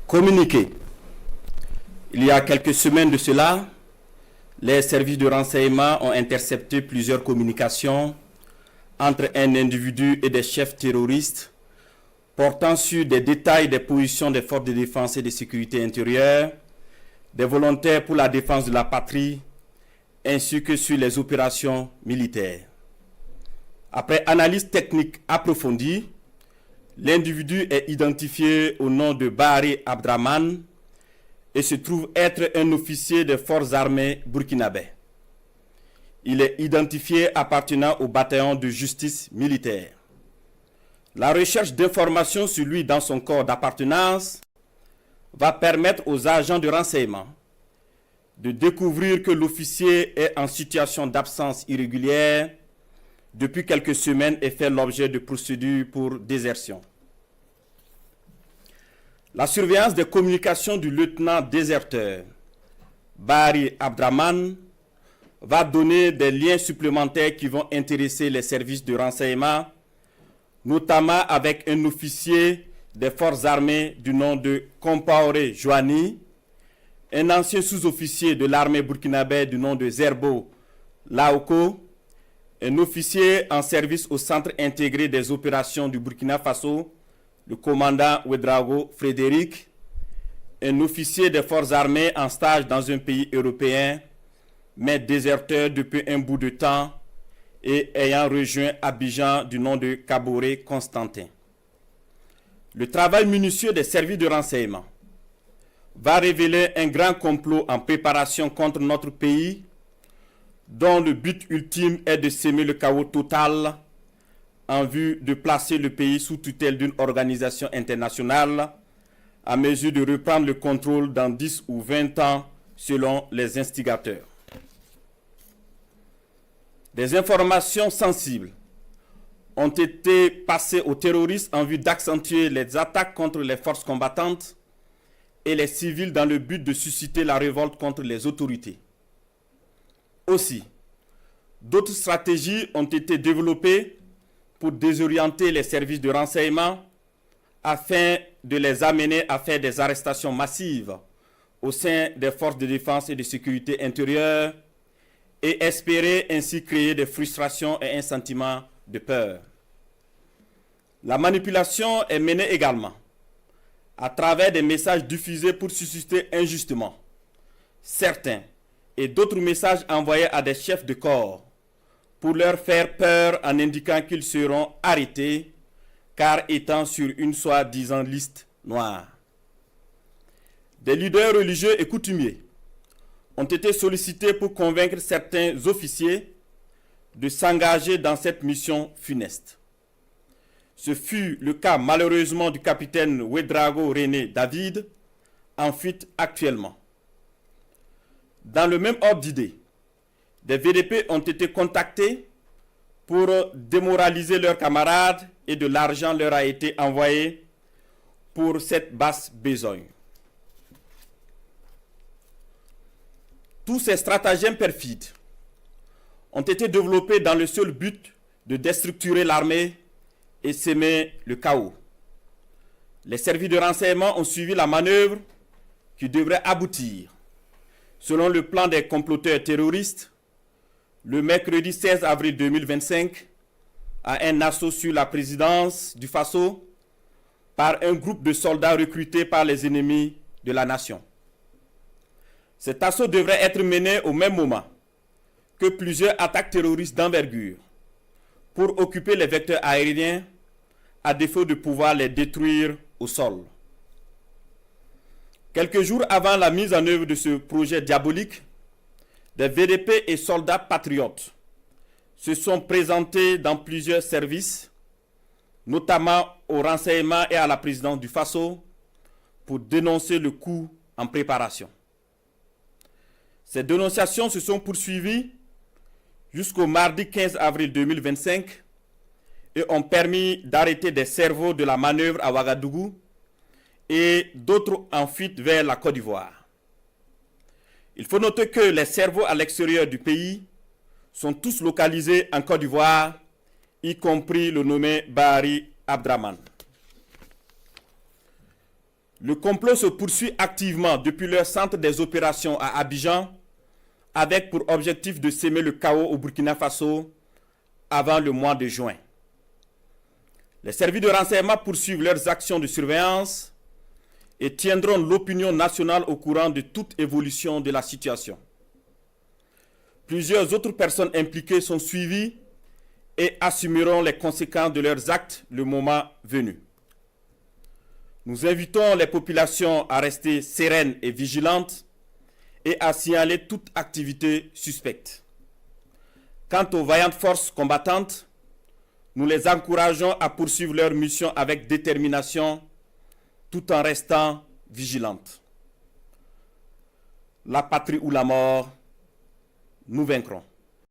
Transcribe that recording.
Communiqué. Il y a quelques semaines de cela, les services de renseignement ont intercepté plusieurs communications entre un individu et des chefs terroristes portant sur des détails des positions des forces de défense et de sécurité intérieure, des volontaires pour la défense de la patrie, ainsi que sur les opérations militaires. Après analyse technique approfondie, l'individu est identifié au nom de Bahari Abdraman et se trouve être un officier des forces armées burkinabè. Il est identifié appartenant au bataillon de justice militaire. La recherche d'informations sur lui dans son corps d'appartenance va permettre aux agents de renseignement de découvrir que l'officier est en situation d'absence irrégulière depuis quelques semaines et fait l'objet de procédures pour désertion. La surveillance des communications du lieutenant déserteur Bahari Abdraman va donner des liens supplémentaires qui vont intéresser les services de renseignement, notamment avec un officier des forces armées du nom de Compaoré Joani, un ancien sous-officier de l'armée burkinabè du nom de Zerbo Laoko, un officier en service au centre intégré des opérations du Burkina Faso, le commandant Ouedraogo Frédéric, un officier des forces armées en stage dans un pays européen, mais déserteur depuis un bout de temps et ayant rejoint Abidjan du nom de Kaboré Constantin. Le travail minutieux des services de renseignement va révéler un grand complot en préparation contre notre pays, dont le but ultime est de semer le chaos total en vue de placer le pays sous tutelle d'une organisation internationale à mesure de reprendre le contrôle dans 10 ou 20 ans selon les instigateurs. Des informations sensibles ont été passées aux terroristes en vue d'accentuer les attaques contre les forces combattantes et les civils dans le but de susciter la révolte contre les autorités. Aussi, d'autres stratégies ont été développées pour désorienter les services de renseignement afin de les amener à faire des arrestations massives au sein des forces de défense et de sécurité intérieure et espérer ainsi créer des frustrations et un sentiment de peur. La manipulation est menée également à travers des messages diffusés pour susciter injustement certains et d'autres messages envoyés à des chefs de corps pour leur faire peur en indiquant qu'ils seront arrêtés car étant sur une soi-disant liste noire. Des leaders religieux et coutumiers ont été sollicités pour convaincre certains officiers de s'engager dans cette mission funeste. Ce fut le cas malheureusement du capitaine Ouedraogo René David, en fuite actuellement. Dans le même ordre d'idée, des VDP ont été contactés pour démoraliser leurs camarades et de l'argent leur a été envoyé pour cette basse besogne. Tous ces stratagèmes perfides ont été développés dans le seul but de déstructurer l'armée et semer le chaos. Les services de renseignement ont suivi la manœuvre qui devrait aboutir, selon le plan des comploteurs terroristes, le mercredi 16 avril 2025, à un assaut sur la présidence du Faso par un groupe de soldats recrutés par les ennemis de la nation. Cet assaut devrait être mené au même moment que plusieurs attaques terroristes d'envergure pour occuper les vecteurs aériens à défaut de pouvoir les détruire au sol. Quelques jours avant la mise en œuvre de ce projet diabolique, des VDP et soldats patriotes se sont présentés dans plusieurs services, notamment au renseignement et à la présidence du Faso, pour dénoncer le coup en préparation. Ces dénonciations se sont poursuivies jusqu'au mardi 15 avril 2025 et ont permis d'arrêter des cerveaux de la manœuvre à Ouagadougou et d'autres en fuite vers la Côte d'Ivoire. Il faut noter que les cerveaux à l'extérieur du pays sont tous localisés en Côte d'Ivoire, y compris le nommé Bahari Abdraman. Le complot se poursuit activement depuis leur centre des opérations à Abidjan, avec pour objectif de semer le chaos au Burkina Faso avant le mois de juin. Les services de renseignement poursuivent leurs actions de surveillance et tiendront l'opinion nationale au courant de toute évolution de la situation. Plusieurs autres personnes impliquées sont suivies et assumeront les conséquences de leurs actes le moment venu. Nous invitons les populations à rester sereines et vigilantes et à signaler toute activité suspecte. Quant aux vaillantes forces combattantes, nous les encourageons à poursuivre leur mission avec détermination tout en restant vigilantes. La patrie ou la mort, nous vaincrons.